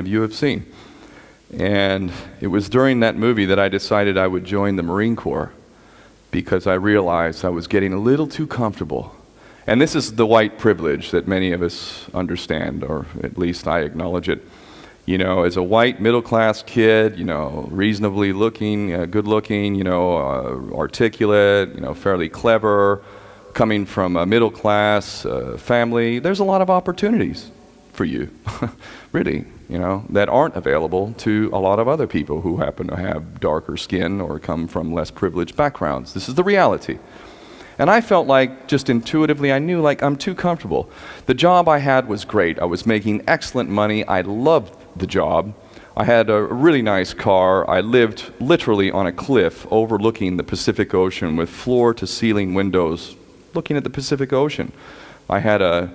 of you have seen. And it was during that movie that I decided I would join the Marine Corps, because I realized I was getting a little too comfortable. And this is the white privilege that many of us understand, or at least I acknowledge it. You know, as a white middle-class kid, you know, reasonably looking, good looking, you know, articulate, you know, fairly clever, coming from a middle-class family, there's a lot of opportunities for you, really, you know, that aren't available to a lot of other people who happen to have darker skin or come from less privileged backgrounds. This is the reality. And I felt like, just intuitively, I knew like I'm too comfortable. The job I had was great. I was making excellent money. I loved the job. I had a really nice car. I lived literally on a cliff overlooking the Pacific Ocean with floor-to-ceiling windows looking at the Pacific Ocean. I had a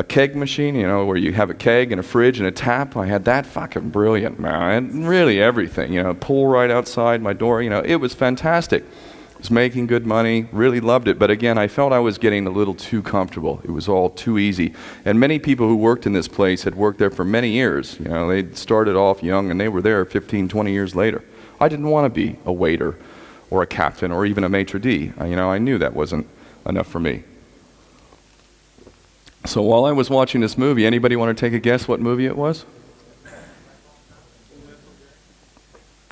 keg machine, you know, where you have a keg and a fridge and a tap. I had that. Fucking brilliant, man. And really everything, you know, pool right outside my door, you know, it was fantastic. I was making good money, really loved it. But again, I felt I was getting a little too comfortable. It was all too easy. And many people who worked in this place had worked there for many years. You know, they started off young and they were there 15, 20 years later. I didn't want to be a waiter or a captain or even a maitre d'. You know, I knew that wasn't enough for me. So while I was watching this movie, anybody want to take a guess what movie it was?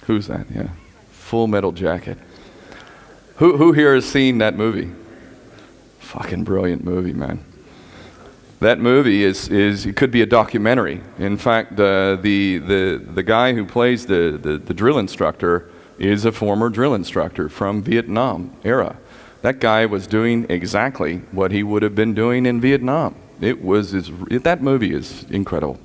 Who's that? Yeah. Full Metal Jacket. Who here has seen that movie? Fucking brilliant movie, man. That movie is it could be a documentary. In fact, the guy who plays the drill instructor is a former drill instructor from Vietnam era. That guy was doing exactly what he would have been doing in Vietnam. That movie is incredible.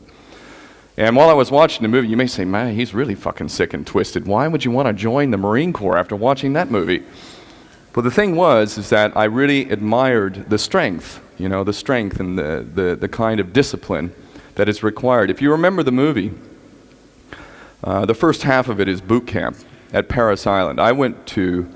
And while I was watching the movie, you may say, man, he's really fucking sick and twisted. Why would you want to join the Marine Corps after watching that movie? Well, the thing is that I really admired the strength, you know, the strength and the kind of discipline that is required. If you remember the movie, the first half of it is boot camp at Parris Island. I went to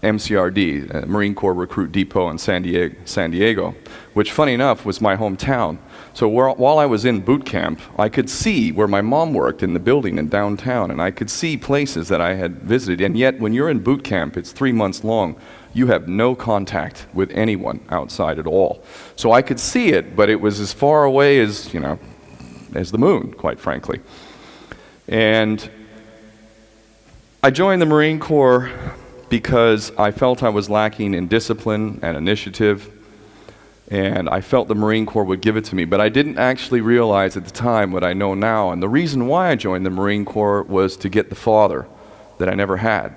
MCRD, Marine Corps Recruit Depot in San Diego, which, funny enough, was my hometown. So while I was in boot camp, I could see where my mom worked in the building in downtown, and I could see places that I had visited. And yet, when you're in boot camp, it's 3 months long, you have no contact with anyone outside at all. So I could see it, but it was as far away as, you know, as the moon, quite frankly. And I joined the Marine Corps because I felt I was lacking in discipline and initiative, and I felt the Marine Corps would give it to me. But I didn't actually realize at the time what I know now, and the reason why I joined the Marine Corps was to get the father that I never had.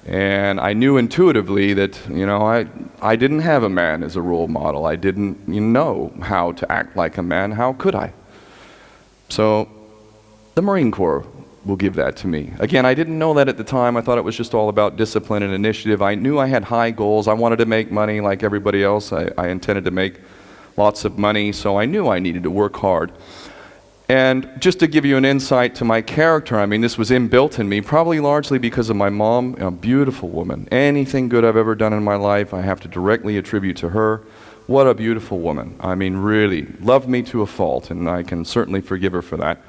And I knew intuitively that, you know, I didn't have a man as a role model. I didn't know how to act like a man. How could I? So the Marine Corps will give that to me. Again, I didn't know that at the time. I thought it was just all about discipline and initiative. I knew I had high goals. I wanted to make money like everybody else. I intended to make lots of money, so I knew I needed to work hard. And just to give you an insight to my character, I mean, this was inbuilt in me, probably largely because of my mom, a beautiful woman. Anything good I've ever done in my life, I have to directly attribute to her. What a beautiful woman. I mean, really, loved me to a fault, and I can certainly forgive her for that.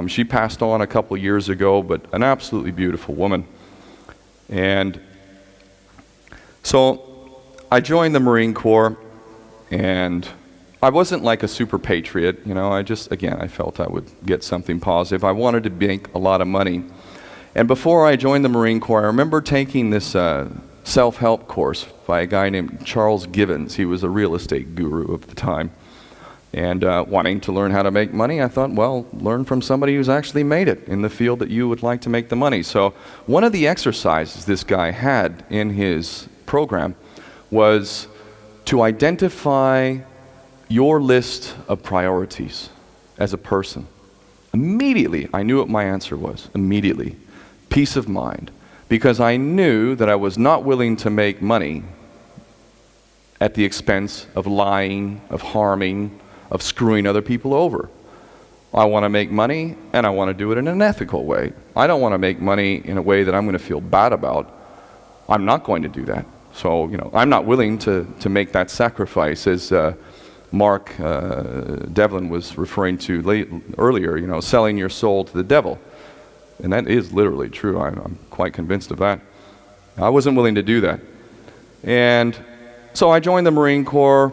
She passed on a couple years ago, but an absolutely beautiful woman. And so I joined the Marine Corps, and I wasn't like a super patriot, you know. I felt I would get something positive. I wanted to make a lot of money. And before I joined the Marine Corps, I remember taking this self-help course by a guy named Charles Givens. He was a real estate guru of the time. And wanting to learn how to make money, I thought, well, learn from somebody who's actually made it in the field that you would like to make the money. So one of the exercises this guy had in his program was to identify your list of priorities as a person. Immediately, I knew what my answer was. Immediately. Peace of mind. Because I knew that I was not willing to make money at the expense of lying, of harming, of screwing other people over. I want to make money, and I want to do it in an ethical way. I don't want to make money in a way that I'm going to feel bad about. I'm not going to do that. So, you know, I'm not willing to make that sacrifice, as Mark Devlin was referring to earlier, selling your soul to the devil. And that is literally true. I'm quite convinced of that. I wasn't willing to do that. And so I joined the Marine Corps,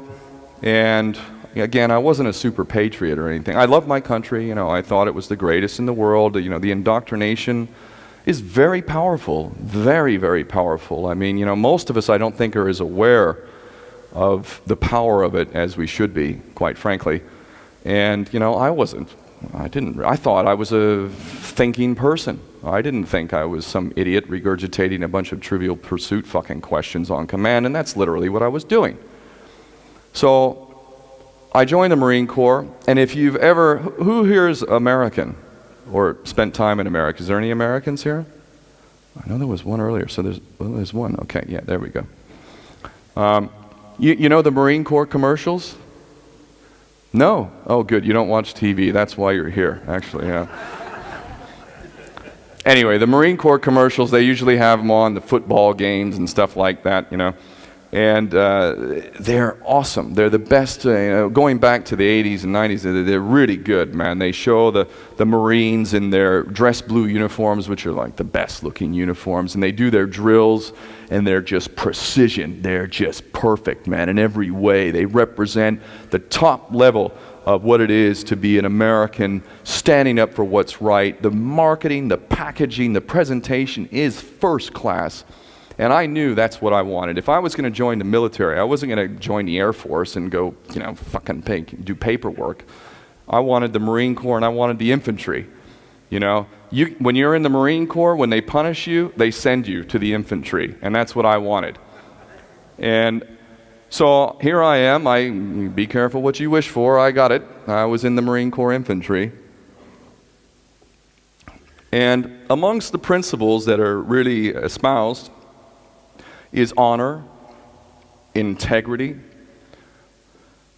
and again, I wasn't a super patriot or anything. I loved my country. I thought it was the greatest in the world. The indoctrination is very powerful, very, very powerful. I mean, most of us, I don't think, are as aware of the power of it as we should be, quite frankly. And, I wasn't. I thought I was a thinking person. I didn't think I was some idiot regurgitating a bunch of Trivial Pursuit fucking questions on command, and that's literally what I was doing. So I joined the Marine Corps, and if you've ever, who here is American or spent time in America? Is there any Americans here? I know there was one earlier, so there's one. Okay, yeah, there we go. You know the Marine Corps commercials? No? Oh, good. You don't watch TV. That's why you're here, actually, yeah. Anyway, the Marine Corps commercials, they usually have them on the football games and stuff like that, And they're awesome. They're the best. Going back to the 80s and 90s, they're really good, man. They show the Marines in their dress blue uniforms, which are like the best looking uniforms, and they do their drills, and they're just precision. They're just perfect, man, in every way. They represent the top level of what it is to be an American standing up for what's right. The marketing, the packaging, the presentation is first class. And I knew that's what I wanted. If I was going to join the military, I wasn't going to join the Air Force and go, fucking do paperwork. I wanted the Marine Corps, and I wanted the infantry. When you're in the Marine Corps, when they punish you, they send you to the infantry, and that's what I wanted. And so here I am. Be careful what you wish for. I got it. I was in the Marine Corps infantry. And amongst the principles that are really espoused is honor, integrity.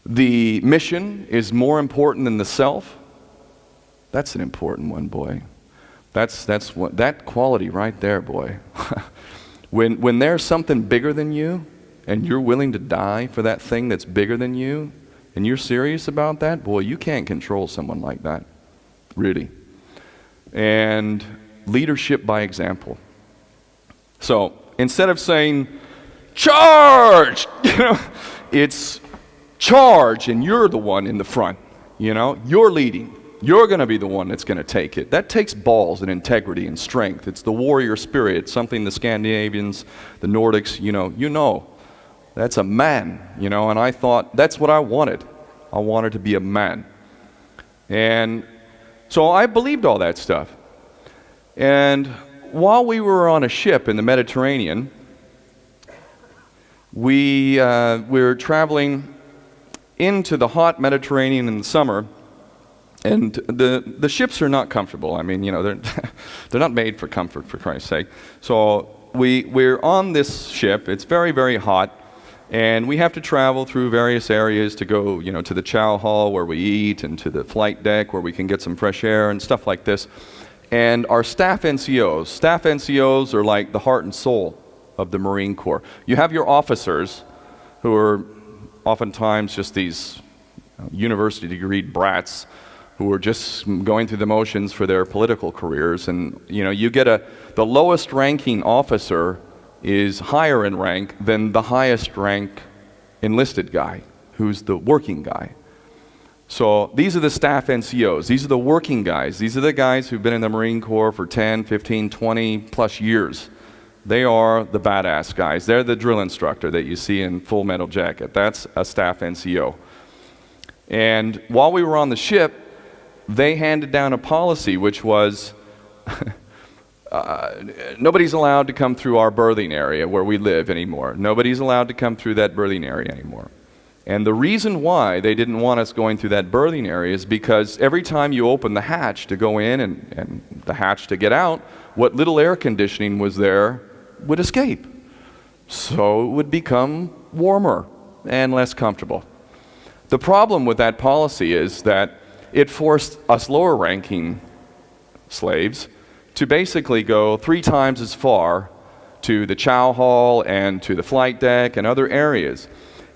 The mission is more important than the self. That's an important one, boy. That's what that quality right there, boy. When there's something bigger than you, and you're willing to die for that thing that's bigger than you, and you're serious about that, boy, you can't control someone like that, really. And leadership by example. So instead of saying, charge, it's charge, and you're the one in the front, you're leading. You're going to be the one that's going to take it. That takes balls and integrity and strength. It's the warrior spirit. It's something the Scandinavians, the Nordics, that's a man, and I thought that's what I wanted. I wanted to be a man. And so I believed all that stuff. And while we were on a ship in the Mediterranean, we were traveling into the hot Mediterranean in the summer, and the ships are not comfortable. I mean, they're not made for comfort, for Christ's sake. So we're on this ship. It's very, very hot, and we have to travel through various areas to go, to the chow hall where we eat, and to the flight deck where we can get some fresh air and stuff like this. And our staff NCOs are like the heart and soul of the Marine Corps. You have your officers, who are oftentimes just these university degreed brats who are just going through the motions for their political careers. And you get the lowest ranking officer is higher in rank than the highest rank enlisted guy, who's the working guy. So these are the staff NCOs. These are the working guys. These are the guys who've been in the Marine Corps for 10, 15, 20 plus years. They are the badass guys. They're the drill instructor that you see in Full Metal Jacket. That's a staff NCO. And while we were on the ship, they handed down a policy which was nobody's allowed to come through our berthing area where we live anymore. Nobody's allowed to come through that berthing area anymore. And the reason why they didn't want us going through that berthing area is because every time you open the hatch to go in and the hatch to get out, what little air conditioning was there would escape. So it would become warmer and less comfortable. The problem with that policy is that it forced us lower ranking slaves to basically go 3 times as far to the chow hall and to the flight deck and other areas.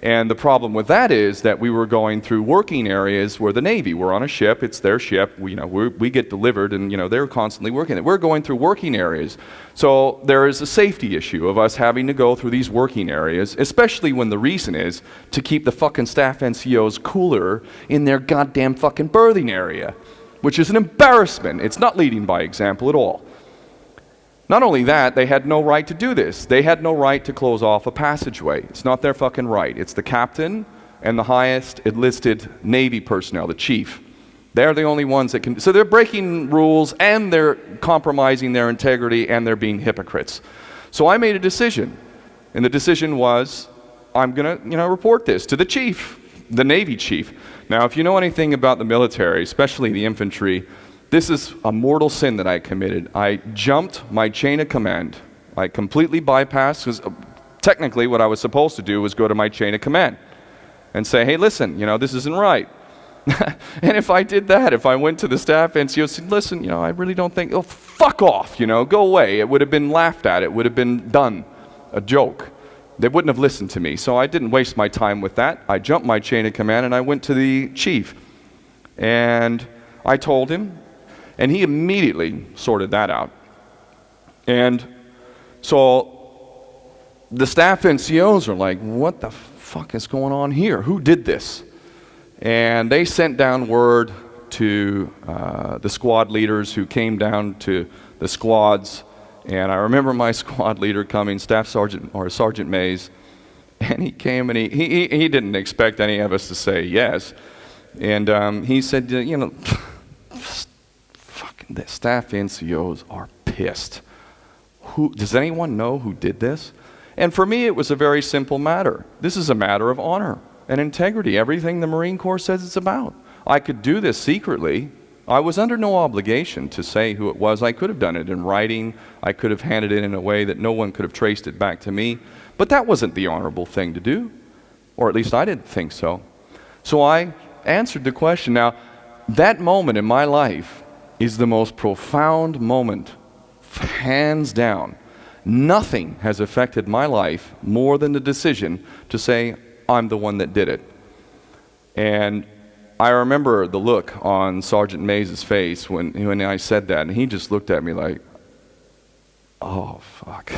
And the problem with that is that we were going through working areas where the Navy, we're on a ship, it's their ship, we get delivered, and they're constantly working it. We're going through working areas. So there is a safety issue of us having to go through these working areas, especially when the reason is to keep the fucking staff NCOs cooler in their goddamn fucking berthing area, which is an embarrassment. It's not leading by example at all. Not only that, they had no right to do this. They had no right to close off a passageway. It's not their fucking right. It's the captain and the highest enlisted Navy personnel, the chief. They're the only ones that can. So they're breaking rules, and they're compromising their integrity, and they're being hypocrites. So I made a decision, and the decision was, I'm going to report this to the chief, the Navy chief. Now, if you know anything about the military, especially the infantry, this is a mortal sin that I committed. I jumped my chain of command. I completely bypassed, because technically what I was supposed to do was go to my chain of command and say, hey, listen, this isn't right. And if I did that, if I went to the staff and said, listen, I really don't think, fuck off, go away. It would have been laughed at. It would have been done, a joke. They wouldn't have listened to me. So I didn't waste my time with that. I jumped my chain of command and I went to the chief. And I told him, and he immediately sorted that out. And so the staff NCOs are like, what the fuck is going on here? Who did this? And they sent down word to the squad leaders who came down to the squads. And I remember my squad leader coming, Sergeant Mays, and he came and he didn't expect any of us to say yes. And he said, the staff NCOs are pissed. Does anyone know who did this? And for me, it was a very simple matter. This is a matter of honor and integrity, everything the Marine Corps says it's about. I could do this secretly. I was under no obligation to say who it was. I could have done it in writing. I could have handed it in a way that no one could have traced it back to me. But that wasn't the honorable thing to do, or at least I didn't think so. So I answered the question. Now, that moment in my life is the most profound moment, hands down. Nothing has affected my life more than the decision to say, I'm the one that did it. And I remember the look on Sergeant Mays' face when I said that, and he just looked at me like, oh, fuck.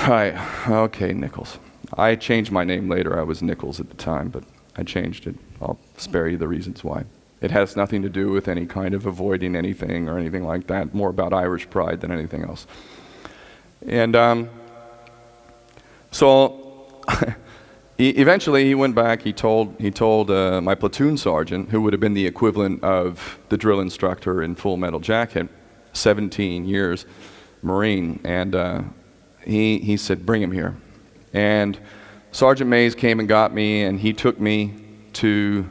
Right, okay, Nichols. I changed my name later. I was Nichols at the time, but I changed it. I'll spare you the reasons why. It has nothing to do with any kind of avoiding anything or anything like that, more about Irish pride than anything else. And so eventually he went back, he told my platoon sergeant, who would have been the equivalent of the drill instructor in Full Metal Jacket, 17 years, Marine, and he said, bring him here. And Sergeant Mays came and got me, and he took me to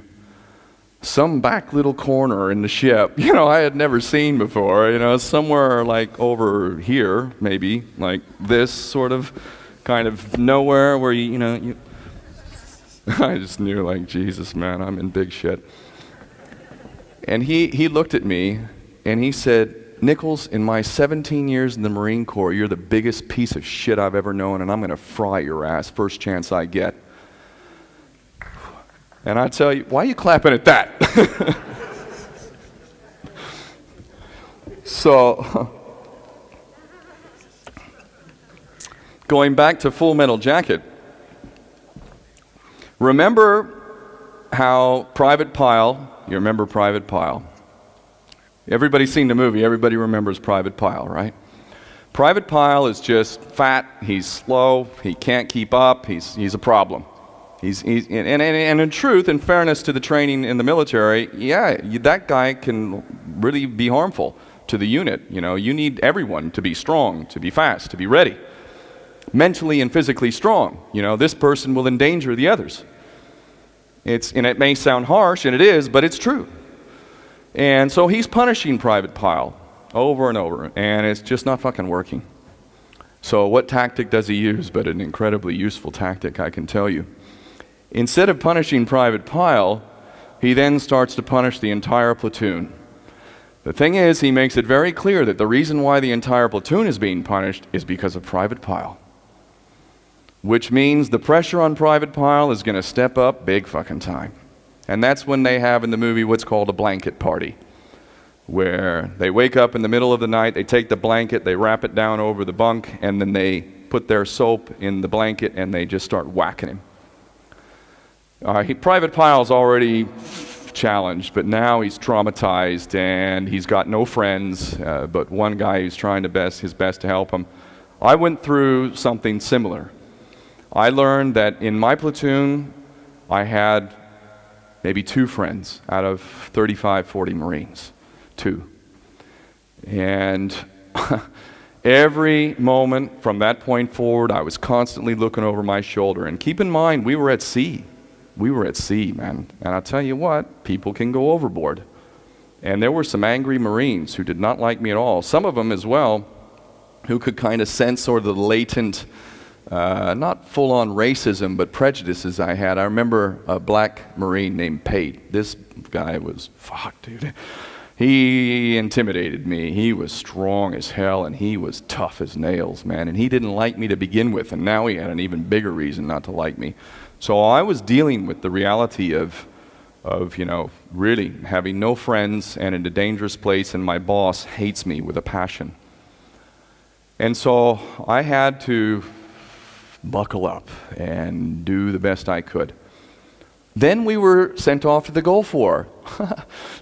some back little corner in the ship, I had never seen before, somewhere like over here, maybe, like this sort of, kind of nowhere where you I just knew, like, Jesus, man, I'm in big shit. And he looked at me, and he said, Nichols, in my 17 years in the Marine Corps, you're the biggest piece of shit I've ever known, and I'm going to fry your ass first chance I get. And I tell you, why are you clapping at that? So, going back to Full Metal Jacket, remember how Private Pile, you remember Private Pile? Everybody's seen the movie, everybody remembers Private Pile, right? Private Pile is just fat, he's slow, he can't keep up, he's a problem. And in truth, in fairness to the training in the military, that guy can really be harmful to the unit. You need everyone to be strong, to be fast, to be ready. Mentally and physically strong. This person will endanger the others. And it may sound harsh, and it is, but it's true. And so he's punishing Private Pile over and over, and it's just not fucking working. So what tactic does he use? But an incredibly useful tactic, I can tell you. Instead of punishing Private Pile, he then starts to punish the entire platoon. The thing is, he makes it very clear that the reason why the entire platoon is being punished is because of Private Pile. which means the pressure on Private Pile is going to step up big fucking time. And that's when they have in the movie what's called a blanket party, where they wake up in the middle of the night, they take the blanket, they wrap it down over the bunk, and then they put their soap in the blanket and they just start whacking him. Private Pile's already challenged, but now he's traumatized and he's got no friends, but one guy who's trying his best to help him. I went through something similar. I learned that in my platoon, I had maybe 2 friends out of 35, 40 Marines. 2. And every moment from that point forward, I was constantly looking over my shoulder. And keep in mind, we were at sea. We were at sea, man. And I'll tell you what, people can go overboard. And there were some angry Marines who did not like me at all. Some of them as well, who could kind of sense sort of the latent, not full-on racism, but prejudices I had. I remember a black Marine named Pate. This guy was, fuck, dude. He intimidated me. He was strong as hell, and he was tough as nails, man. And he didn't like me to begin with, and now he had an even bigger reason not to like me. So I was dealing with the reality of really having no friends and in a dangerous place, and my boss hates me with a passion. And so I had to buckle up and do the best I could. Then we were sent off to the Gulf War.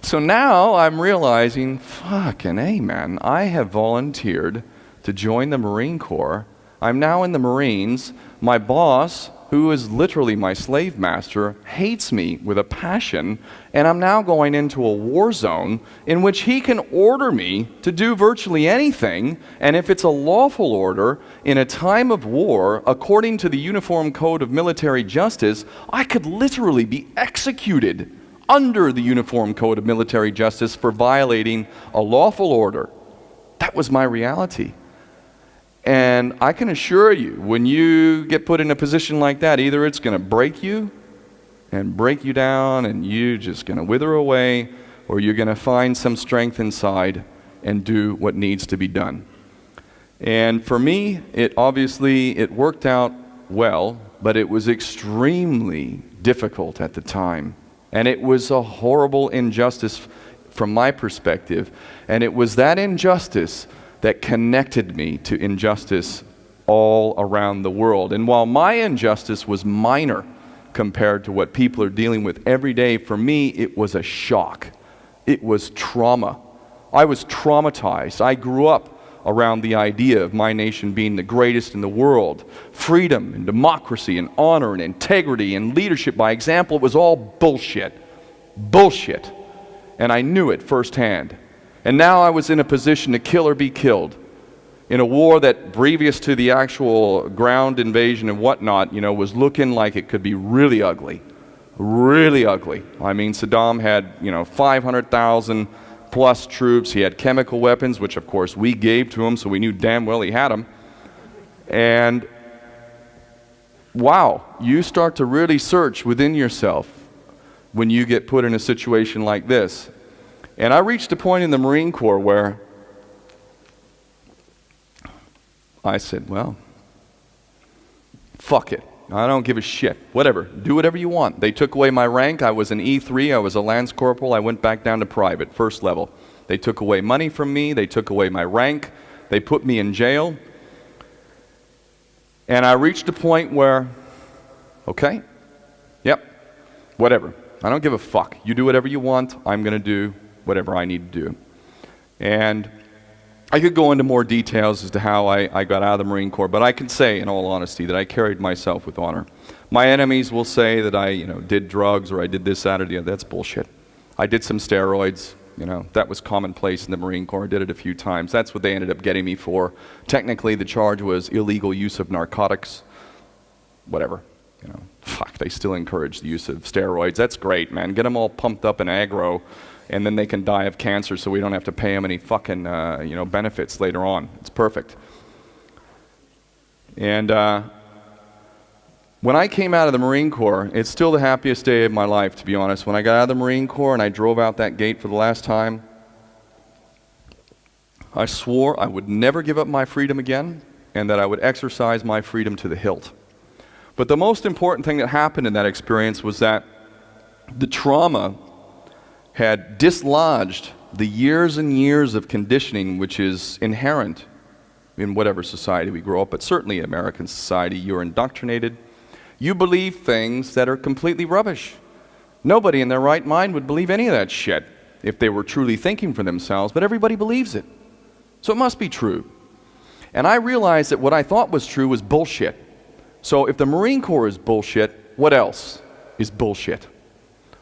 So now I'm realizing, fucking A, man, I have volunteered to join the Marine Corps. I'm now in the Marines. My boss, who is literally my slave master, hates me with a passion, and I'm now going into a war zone in which he can order me to do virtually anything, and if it's a lawful order in a time of war, according to the Uniform Code of Military Justice, I could literally be executed under the Uniform Code of Military Justice for violating a lawful order. That was my reality. And I can assure you, when you get put in a position like that, either it's going to break you and break you down and you're just going to wither away, or you're going to find some strength inside and do what needs to be done. And for me, it worked out well, but it was extremely difficult at the time. And it was a horrible injustice from my perspective. And it was that injustice that connected me to injustice all around the world. And while my injustice was minor compared to what people are dealing with every day, for me it was a shock. It was trauma. I was traumatized. I grew up around the idea of my nation being the greatest in the world. Freedom and democracy and honor and integrity and leadership by example. It was all bullshit. Bullshit. And I knew it firsthand. And now I was in a position to kill or be killed in a war that, previous to the actual ground invasion and whatnot, was looking like it could be really ugly. Really ugly. I mean, Saddam had, 500,000 plus troops. He had chemical weapons, which of course we gave to him, so we knew damn well he had them. And wow, you start to really search within yourself when you get put in a situation like this. And I reached a point in the Marine Corps where I said, well, fuck it. I don't give a shit. Whatever. Do whatever you want. They took away my rank. I was an E3. I was a Lance Corporal. I went back down to private, first level. They took away money from me. They took away my rank. They put me in jail. And I reached a point where, okay, yep, whatever. I don't give a fuck. You do whatever you want. I'm going to do whatever I need to do. And I could go into more details as to how I got out of the Marine Corps, but I can say, in all honesty, that I carried myself with honor. My enemies will say that I, did drugs or I did this, that, or the other. That's bullshit. I did some steroids. That was commonplace in the Marine Corps. I did it a few times. That's what they ended up getting me for. Technically, the charge was illegal use of narcotics. Whatever. Fuck, they still encourage the use of steroids. That's great, man. Get them all pumped up in aggro, and then they can die of cancer so we don't have to pay them any fucking, benefits later on. It's perfect. And when I came out of the Marine Corps, it's still the happiest day of my life, to be honest. When I got out of the Marine Corps and I drove out that gate for the last time, I swore I would never give up my freedom again, and that I would exercise my freedom to the hilt. But the most important thing that happened in that experience was that the trauma had dislodged the years and years of conditioning which is inherent in whatever society we grow up, but certainly in American society. You're indoctrinated. You believe things that are completely rubbish. Nobody in their right mind would believe any of that shit if they were truly thinking for themselves, but everybody believes it. So it must be true. And I realized that what I thought was true was bullshit. So if the Marine Corps is bullshit, what else is bullshit?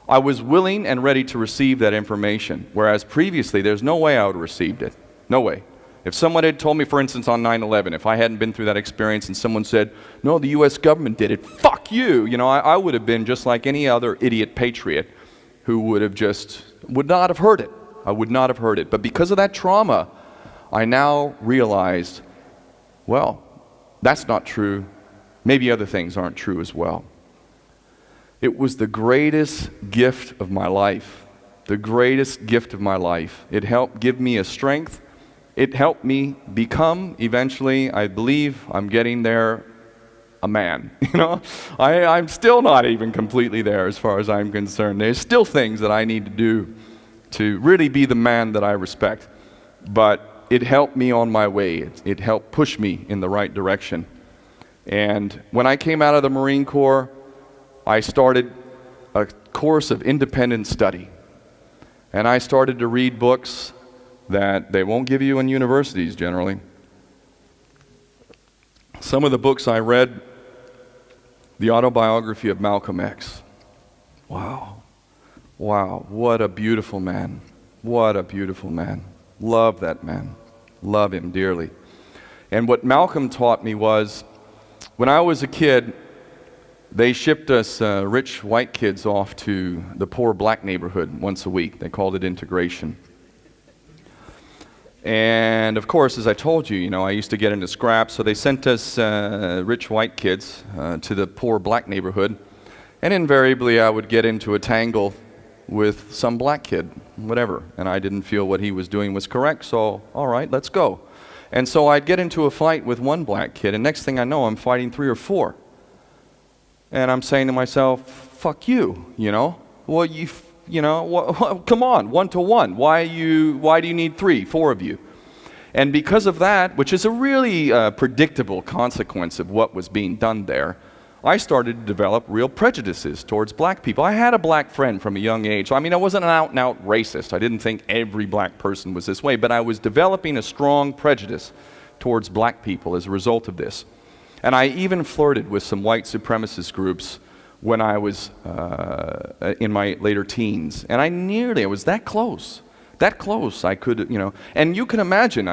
I was willing and ready to receive that information, whereas previously there's no way I would have received it. No way. If someone had told me, for instance, on 9/11, if I hadn't been through that experience and someone said, no, the U.S. government did it, fuck you, I would have been just like any other idiot patriot who would not have heard it. I would not have heard it. But because of that trauma, I now realized, well, that's not true. Maybe other things aren't true as well. It was the greatest gift of my life. The greatest gift of my life. It helped give me a strength. It helped me become, eventually, I believe I'm getting there, a man. I'm still not even completely there as far as I'm concerned. There's still things that I need to do to really be the man that I respect. But it helped me on my way. It helped push me in the right direction. And when I came out of the Marine Corps, I started a course of independent study. And I started to read books that they won't give you in universities generally. Some of the books I read, the autobiography of Malcolm X. Wow, what a beautiful man. What a beautiful man. Love that man. Love him dearly. And what Malcolm taught me was, when I was a kid, they shipped us rich white kids off to the poor black neighborhood once a week. They called it integration. And of course, as I told you, I used to get into scraps, so they sent us rich white kids to the poor black neighborhood, and invariably I would get into a tangle with some black kid, whatever, and I didn't feel what he was doing was correct, so all right, let's go. And so I'd get into a fight with one black kid, and next thing I know, I'm fighting 3 or 4. And I'm saying to myself, fuck you, Well, come on, 1 to 1. Why do you need 3, 4 of you? And because of that, which is a really predictable consequence of what was being done there, I started to develop real prejudices towards black people. I had a black friend from a young age. I wasn't an out-and-out racist. I didn't think every black person was this way, but I was developing a strong prejudice towards black people as a result of this. And I even flirted with some white supremacist groups when I was in my later teens. And I was that close. I could, and you can imagine,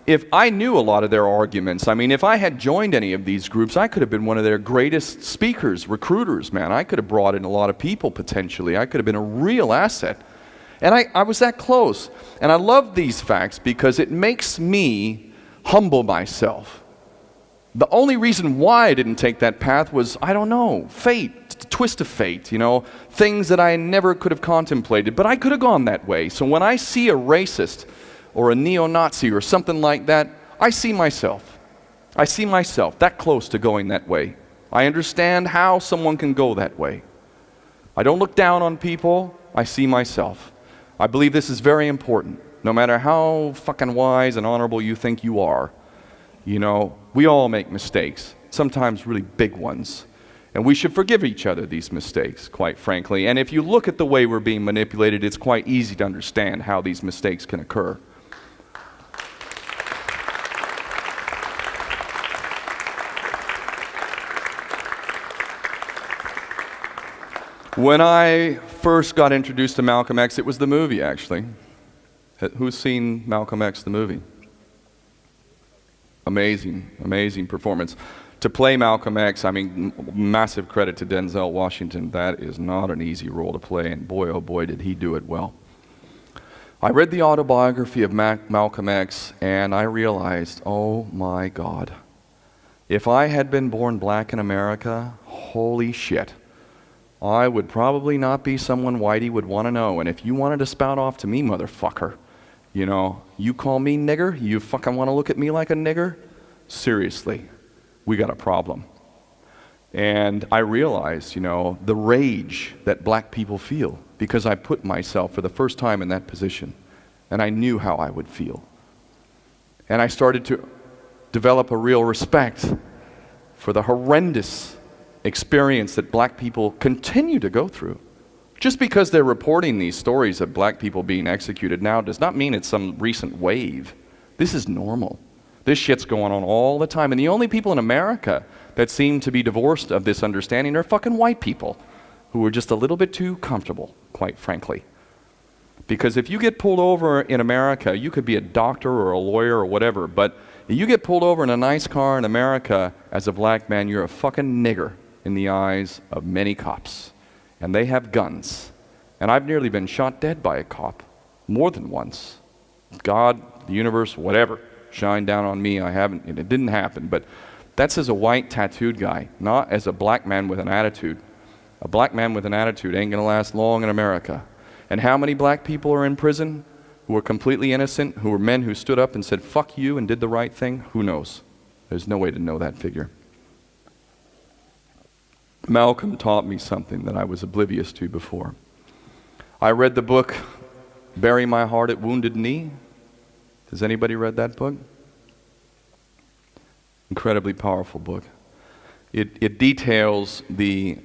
if I knew a lot of their arguments, if I had joined any of these groups, I could have been one of their greatest speakers, recruiters, man. I could have brought in a lot of people potentially. I could have been a real asset. And I was that close. And I love these facts because it makes me humble myself. The only reason why I didn't take that path was, I don't know, fate, twist of fate, things that I never could have contemplated, but I could have gone that way. So when I see a racist or a neo-Nazi or something like that, I see myself. I see myself that close to going that way. I understand how someone can go that way. I don't look down on people, I see myself. I believe this is very important. No matter how fucking wise and honorable you think you are, we all make mistakes, sometimes really big ones. And we should forgive each other these mistakes, quite frankly. And if you look at the way we're being manipulated, it's quite easy to understand how these mistakes can occur. When I first got introduced to Malcolm X, it was the movie, actually. Who's seen Malcolm X, the movie? Amazing performance. To play Malcolm X, massive credit to Denzel Washington. That is not an easy role to play, and boy, oh boy, did he do it well. I read the autobiography of Malcolm X, and I realized, oh my God, if I had been born black in America, holy shit, I would probably not be someone Whitey would want to know. And if you wanted to spout off to me, motherfucker, you call me nigger? You fucking want to look at me like a nigger? Seriously, we got a problem. And I realized, the rage that black people feel because I put myself for the first time in that position. And I knew how I would feel. And I started to develop a real respect for the horrendous experience that black people continue to go through. Just because they're reporting these stories of black people being executed now does not mean it's some recent wave. This is normal. This shit's going on all the time. And the only people in America that seem to be divorced of this understanding are fucking white people who are just a little bit too comfortable, quite frankly. Because if you get pulled over in America, you could be a doctor or a lawyer or whatever, but if you get pulled over in a nice car in America as a black man, you're a fucking nigger in the eyes of many cops. And they have guns. And I've nearly been shot dead by a cop, more than once. God, the universe, whatever, shine down on me. I haven't, and it didn't happen, but that's as a white tattooed guy, not as a black man with an attitude. A black man with an attitude ain't gonna last long in America. And how many black people are in prison who are completely innocent, who were men who stood up and said, fuck you, and did the right thing? Who knows? There's no way to know that figure. Malcolm taught me something that I was oblivious to before. I read the book, Bury My Heart at Wounded Knee. Has anybody read that book? Incredibly powerful book. It details the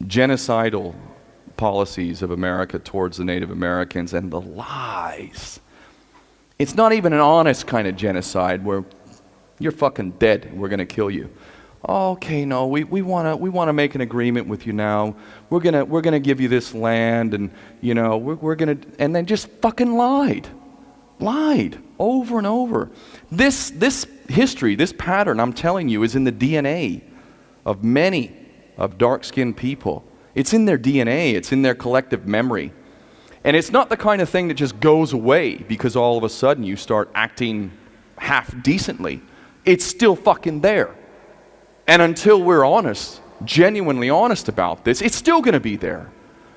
genocidal policies of America towards the Native Americans and the lies. It's not even an honest kind of genocide where you're fucking dead and we're going to kill you. Okay, no, we want to make an agreement with you now. We're gonna give you this land, and we're gonna, and then just fucking lied over and over. This history, this pattern, I'm telling you, is in the DNA of many of dark-skinned people. It's in their DNA. It's in their collective memory, and it's not the kind of thing that just goes away because all of a sudden you start acting half decently. It's still fucking there. And until we're honest, genuinely honest about this, it's still going to be there.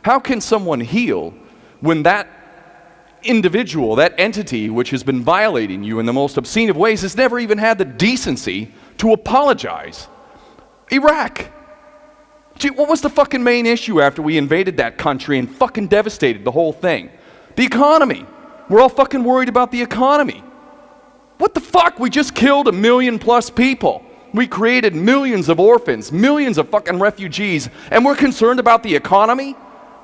How can someone heal when that individual, that entity which has been violating you in the most obscene of ways, has never even had the decency to apologize? Iraq. Gee, what was the fucking main issue after we invaded that country and fucking devastated the whole thing? The economy. We're all fucking worried about the economy. What the fuck? We just killed 1 million+ people. We created millions of orphans, millions of fucking refugees, and we're concerned about the economy?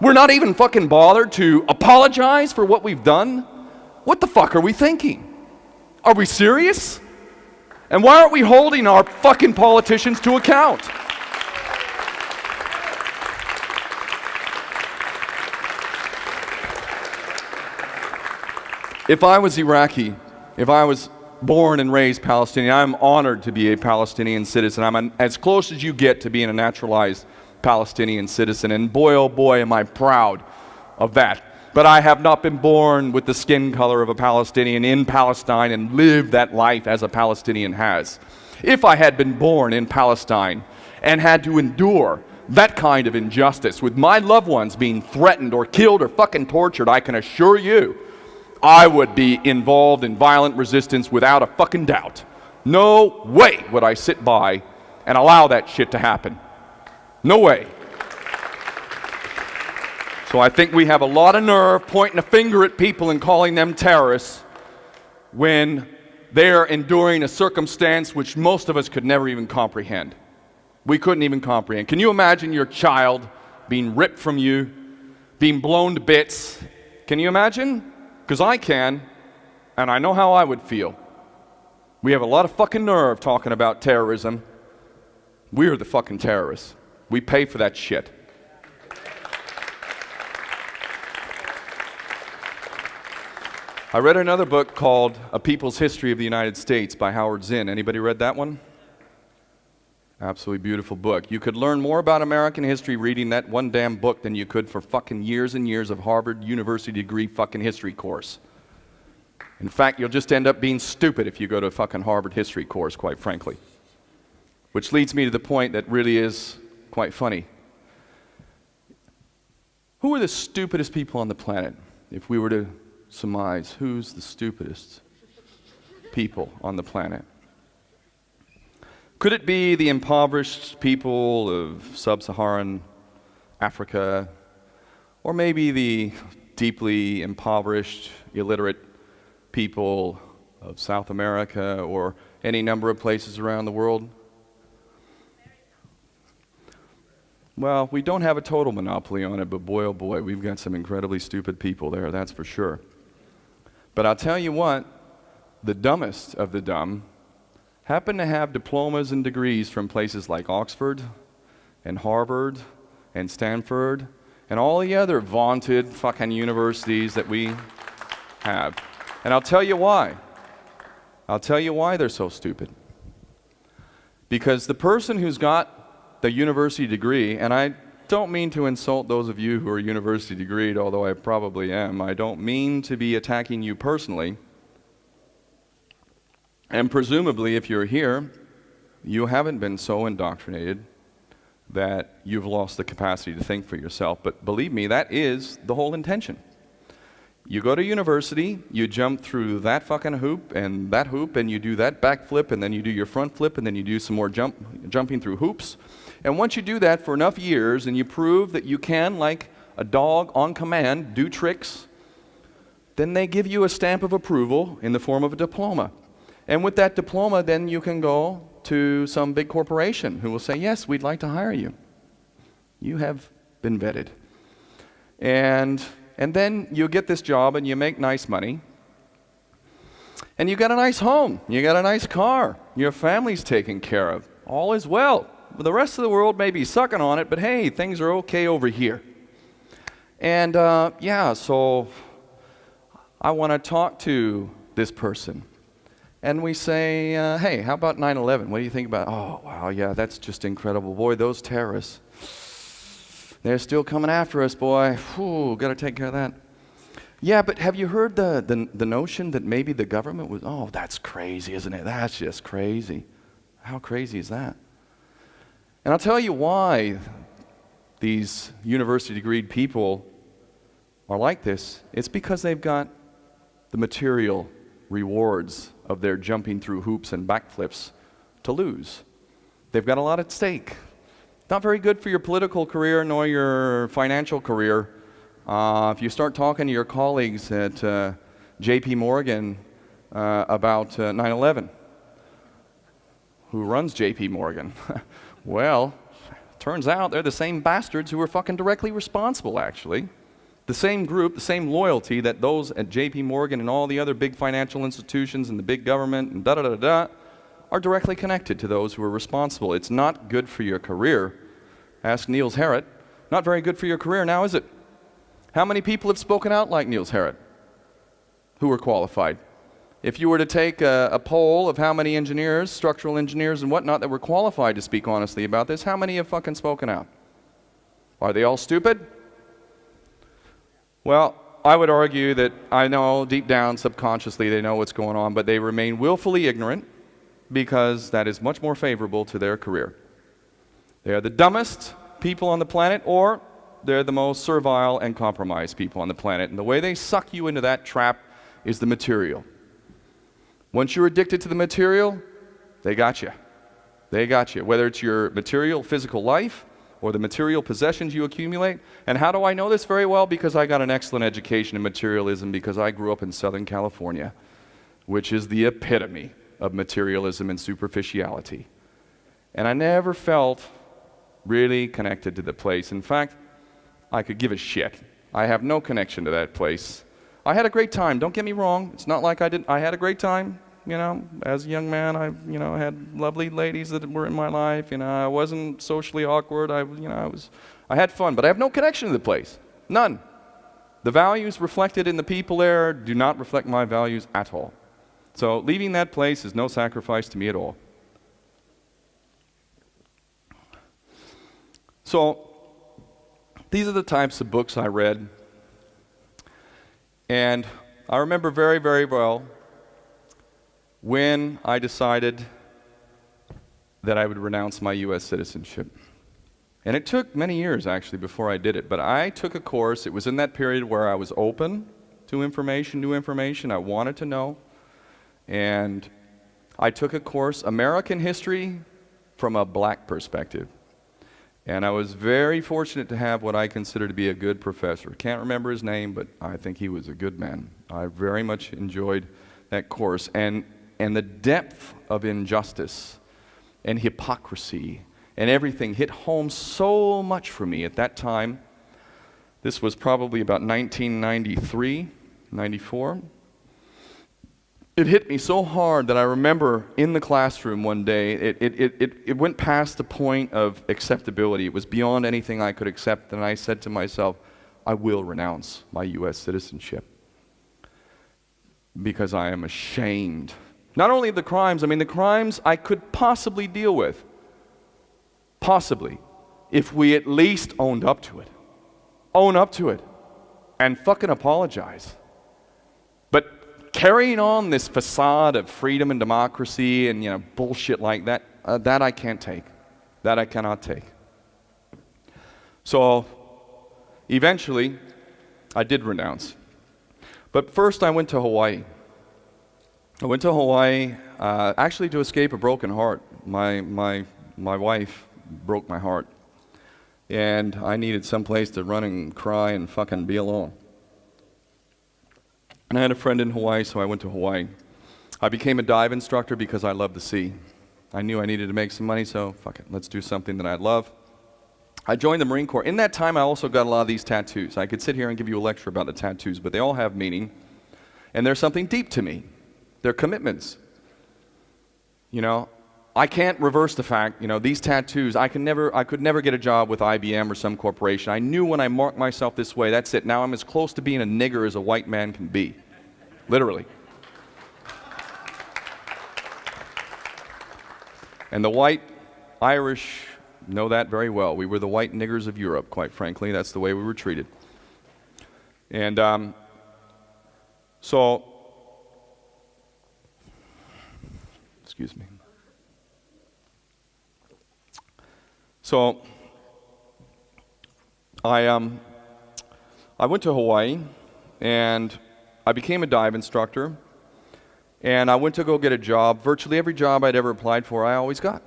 We're not even fucking bothered to apologize for what we've done? What the fuck are we thinking? Are we serious? And why aren't we holding our fucking politicians to account? If I was Iraqi, if I was born and raised Palestinian, I'm honored to be a Palestinian citizen. I'm as close as you get to being a naturalized Palestinian citizen, and boy, oh boy, am I proud of that. But I have not been born with the skin color of a Palestinian in Palestine and lived that life as a Palestinian has. If I had been born in Palestine and had to endure that kind of injustice, with my loved ones being threatened or killed or fucking tortured, I can assure you, I would be involved in violent resistance without a fucking doubt. No way would I sit by and allow that shit to happen. No way. So I think we have a lot of nerve pointing a finger at people and calling them terrorists when they're enduring a circumstance which most of us could never even comprehend. We couldn't even comprehend. Can you imagine your child being ripped from you, being blown to bits? Can you imagine? Because I can, and I know how I would feel. We have a lot of fucking nerve talking about terrorism. We're the fucking terrorists. We pay for that shit. I read another book called A People's History of the United States by Howard Zinn. Anybody read that one? Absolutely beautiful book. You could learn more about American history reading that one damn book than you could for fucking years and years of Harvard University degree fucking history course. In fact, you'll just end up being stupid if you go to a fucking Harvard history course, quite frankly. Which leads me to the point that really is quite funny. Who are the stupidest people on the planet? If we were to surmise, who's the stupidest people on the planet? Could it be the impoverished people of sub-Saharan Africa, or maybe the deeply impoverished, illiterate people of South America, or any number of places around the world? Well, we don't have a total monopoly on it, but boy, oh boy, we've got some incredibly stupid people there, that's for sure. But I'll tell you what, the dumbest of the dumb happen to have diplomas and degrees from places like Oxford and Harvard and Stanford and all the other vaunted fucking universities that we have. And I'll tell you why. I'll tell you why they're so stupid. Because the person who's got the university degree, and I don't mean to insult those of you who are university degreed, although I probably am. I don't mean to be attacking you personally. And presumably, if you're here, you haven't been so indoctrinated that you've lost the capacity to think for yourself. But believe me, that is the whole intention. You go to university, you jump through that fucking hoop, and you do that backflip, and then you do your front flip, and then you do some more jumping through hoops. And once you do that for enough years, and you prove that you can, like a dog on command, do tricks, then they give you a stamp of approval in the form of a diploma. And with that diploma, then you can go to some big corporation who will say, yes, we'd like to hire you. You have been vetted. And then you get this job and you make nice money. And you got a nice home. You got a nice car. Your family's taken care of. All is well. The rest of the world may be sucking on it, but hey, things are okay over here. And so I want to talk to this person. And we say, hey, how about 9/11? What do you think about it? Oh, wow, yeah, that's just incredible. Boy, those terrorists, they're still coming after us, boy. Whew, got to take care of that. Yeah, but have you heard the notion that maybe the government was, oh, that's crazy, isn't it? That's just crazy. How crazy is that? And I'll tell you why these university-degreed people are like this. It's because they've got the material rewards of their jumping through hoops and backflips to lose. They've got a lot at stake. Not very good for your political career nor your financial career. If you start talking to your colleagues at J.P. Morgan about 9/11, who runs J.P. Morgan? Well, turns out they're the same bastards who were fucking directly responsible, actually. The same group, the same loyalty that those at J.P. Morgan and all the other big financial institutions and the big government and are directly connected to those who are responsible. It's not good for your career. Ask Niels Harrit. Not very good for your career now, is it? How many people have spoken out like Niels Harrit who are qualified? If you were to take a poll of how many engineers, structural engineers and whatnot that were qualified to speak honestly about this, how many have fucking spoken out? Are they all stupid? Well, I would argue that I know deep down, subconsciously, they know what's going on, but they remain willfully ignorant because that is much more favorable to their career. They are the dumbest people on the planet, or they're the most servile and compromised people on the planet. And the way they suck you into that trap is the material. Once you're addicted to the material, they got you. They got you. Whether it's your material physical life or the material possessions you accumulate. And how do I know this very well? Because I got an excellent education in materialism because I grew up in Southern California, which is the epitome of materialism and superficiality. And I never felt really connected to the place. In fact, I could give a shit. I have no connection to that place. I had a great time, don't get me wrong. It's not like I had a great time. You know, as a young man, I had lovely ladies that were in my life. I wasn't socially awkward. I had fun, but I have no connection to the place. None. The values reflected in the people there do not reflect my values at all. So leaving that place is no sacrifice to me at all. So these are the types of books I read. And I remember very, very well when I decided that I would renounce my U.S. citizenship. And it took many years, actually, before I did it. But I took a course. It was in that period where I was open to information, new information. I wanted to know. And I took a course, American History from a black perspective. And I was very fortunate to have what I consider to be a good professor. Can't remember his name, but I think he was a good man. I very much enjoyed that course. And the depth of injustice and hypocrisy and everything hit home so much for me at that time. This was probably about 1993, 94. It hit me so hard that I remember in the classroom one day, it went past the point of acceptability. It was beyond anything I could accept, and I said to myself, I will renounce my U.S. citizenship because I am ashamed. Not only of the crimes, the crimes I could possibly deal with, possibly, if we at least owned up to it. Own up to it and fucking apologize. But carrying on this facade of freedom and democracy and bullshit like that, that I can't take. That I cannot take. So eventually I did renounce. But first I went to Hawaii. I went to Hawaii actually to escape a broken heart. My wife broke my heart. And I needed some place to run and cry and fucking be alone. And I had a friend in Hawaii, so I went to Hawaii. I became a dive instructor because I love the sea. I knew I needed to make some money, so fuck it, let's do something that I love. I joined the Marine Corps. In that time, I also got a lot of these tattoos. I could sit here and give you a lecture about the tattoos, but they all have meaning. And there's something deep to me. They're commitments. I can't reverse the fact, these tattoos, I could never get a job with IBM or some corporation. I knew when I marked myself this way, that's it. Now I'm as close to being a nigger as a white man can be. Literally. And the white Irish know that very well. We were the white niggers of Europe, quite frankly. That's the way we were treated. And excuse me. So I went to Hawaii, and I became a dive instructor, and I went to go get a job. Virtually every job I'd ever applied for, I always got.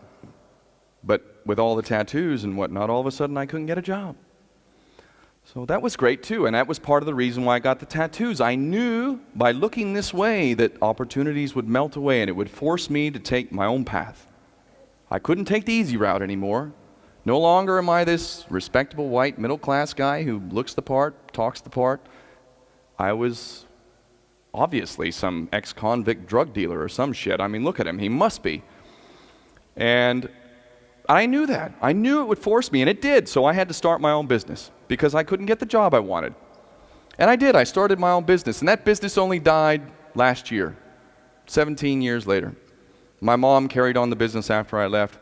But with all the tattoos and whatnot, all of a sudden I couldn't get a job. So that was great too, and that was part of the reason why I got the tattoos. I knew by looking this way that opportunities would melt away, and it would force me to take my own path. I couldn't take the easy route anymore. No longer am I this respectable white middle-class guy who looks the part, talks the part. I was obviously some ex-convict drug dealer or some shit. Look at him. He must be. And I knew that. I knew it would force me, and it did. So I had to start my own business because I couldn't get the job I wanted. And I did. I started my own business, and that business only died last year, 17 years later. My mom carried on the business after I left.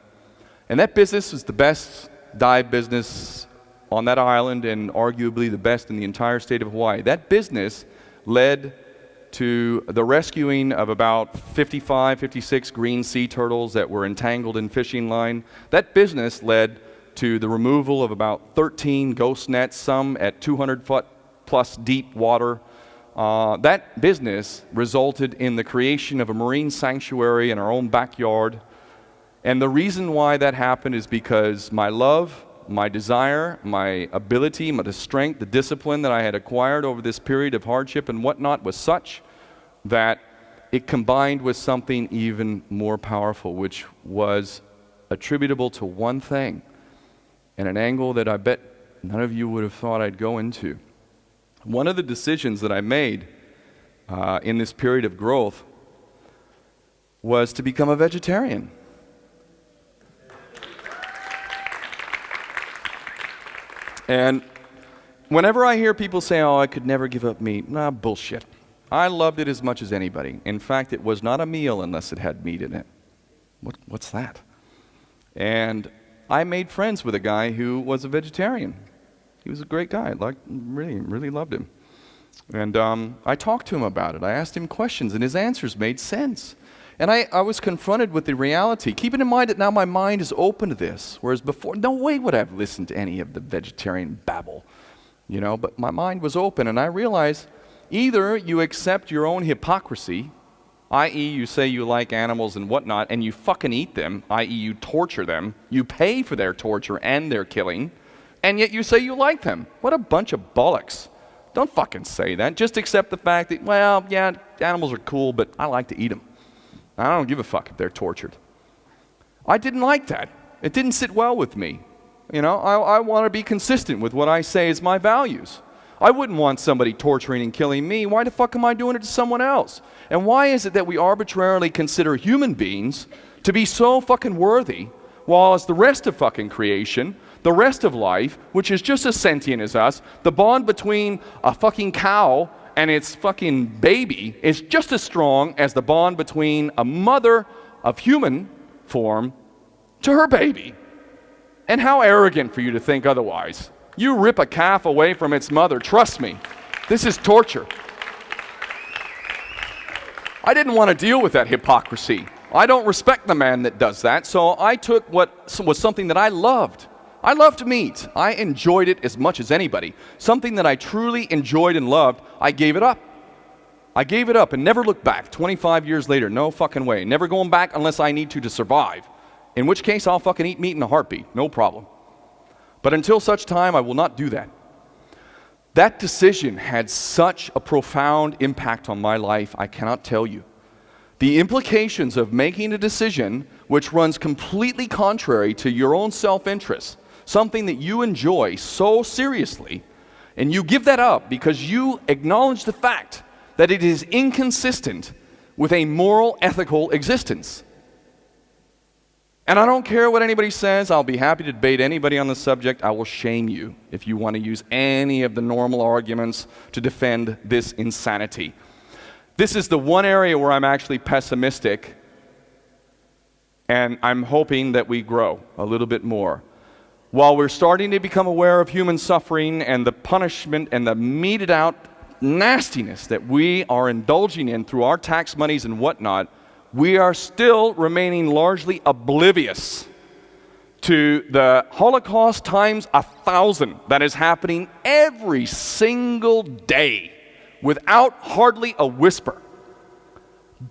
And that business was the best dive business on that island and arguably the best in the entire state of Hawaii. That business led to the rescuing of about 55, 56 green sea turtles that were entangled in fishing line. That business led to the removal of about 13 ghost nets, some at 200-foot plus deep water. That business resulted in the creation of a marine sanctuary in our own backyard. And the reason why that happened is because my love, my desire, my ability, the strength, the discipline that I had acquired over this period of hardship and whatnot was such that it combined with something even more powerful, which was attributable to one thing, and an angle that I bet none of you would have thought I'd go into. One of the decisions that I made in this period of growth was to become a vegetarian. And whenever I hear people say, I could never give up meat, bullshit. I loved it as much as anybody. In fact, it was not a meal unless it had meat in it. What's that? And I made friends with a guy who was a vegetarian. He was a great guy. Really loved him. And I talked to him about it. I asked him questions, and his answers made sense. And I was confronted with the reality, keeping in mind that now my mind is open to this, whereas before, no way would I have listened to any of the vegetarian babble, but my mind was open, and I realized either you accept your own hypocrisy i.e. you say you like animals and whatnot, and you fucking eat them, i.e. you torture them, you pay for their torture and their killing, and yet you say you like them. What a bunch of bollocks. Don't fucking say that. Just accept the fact that, well, yeah, animals are cool, but I like to eat them. I don't give a fuck if they're tortured. I didn't like that. It didn't sit well with me. You know, I want to be consistent with what I say is my values. I wouldn't want somebody torturing and killing me. Why the fuck am I doing it to someone else? And why is it that we arbitrarily consider human beings to be so fucking worthy, while as the rest of fucking creation, the rest of life, which is just as sentient as us, the bond between a fucking cow and its fucking baby is just as strong as the bond between a mother of human form to her baby. And how arrogant for you to think otherwise. You rip a calf away from its mother, trust me, this is torture. I didn't want to deal with that hypocrisy. I don't respect the man that does that, so I took what was something that I loved. I loved meat. I enjoyed it as much as anybody. Something that I truly enjoyed and loved, I gave it up. I gave it up and never looked back. 25 years later, no fucking way. Never going back unless I need to survive. In which case, I'll fucking eat meat in a heartbeat, no problem. But until such time, I will not do that. That decision had such a profound impact on my life, I cannot tell you. The implications of making a decision which runs completely contrary to your own self-interest, something that you enjoy so seriously, and you give that up because you acknowledge the fact that it is inconsistent with a moral, ethical existence. And I don't care what anybody says. I'll be happy to debate anybody on the subject. I will shame you if you want to use any of the normal arguments to defend this insanity. This is the one area where I'm actually pessimistic, and I'm hoping that we grow a little bit more. While we're starting to become aware of human suffering and the punishment and the meted out nastiness that we are indulging in through our tax monies and whatnot, we are still remaining largely oblivious to the Holocaust times 1,000 that is happening every single day without hardly a whisper.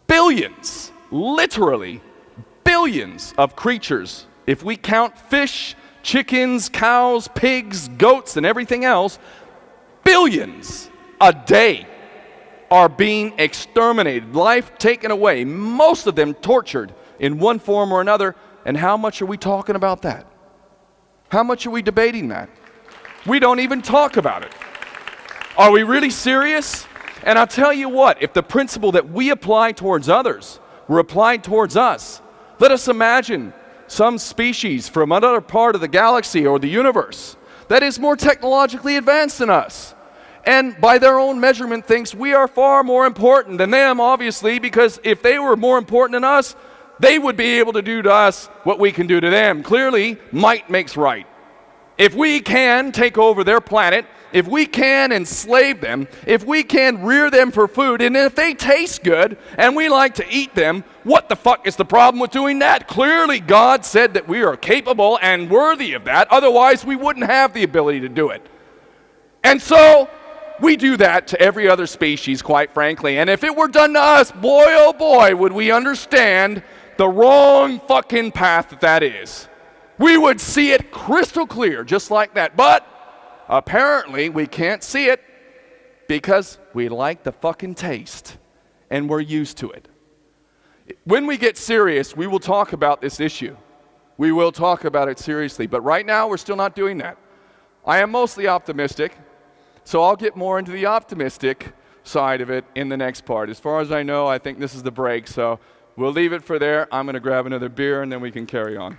Billions, literally billions of creatures, if we count fish, chickens, cows, pigs, goats, and everything else, billions a day are being exterminated, life taken away, most of them tortured in one form or another. And how much are we talking about that? How much are we debating that? We don't even talk about it. Are we really serious? And I'll tell you what, if the principle that we apply towards others were applied towards us, let us imagine some species from another part of the galaxy or the universe that is more technologically advanced than us, and by their own measurement thinks we are far more important than them, obviously, because if they were more important than us, they would be able to do to us what we can do to them. Clearly, might makes right. If we can take over their planet, if we can enslave them, if we can rear them for food, and if they taste good and we like to eat them, what the fuck is the problem with doing that? Clearly, God said that we are capable and worthy of that. Otherwise, we wouldn't have the ability to do it. And so, we do that to every other species, quite frankly. And if it were done to us, boy, oh boy, would we understand the wrong fucking path that is. We would see it crystal clear, just like that. But apparently, we can't see it because we like the fucking taste, and we're used to it. When we get serious, we will talk about this issue. We will talk about it seriously. But right now, we're still not doing that. I am mostly optimistic. So I'll get more into the optimistic side of it in the next part. As far as I know, I think this is the break, so we'll leave it for there. I'm going to grab another beer, and then we can carry on.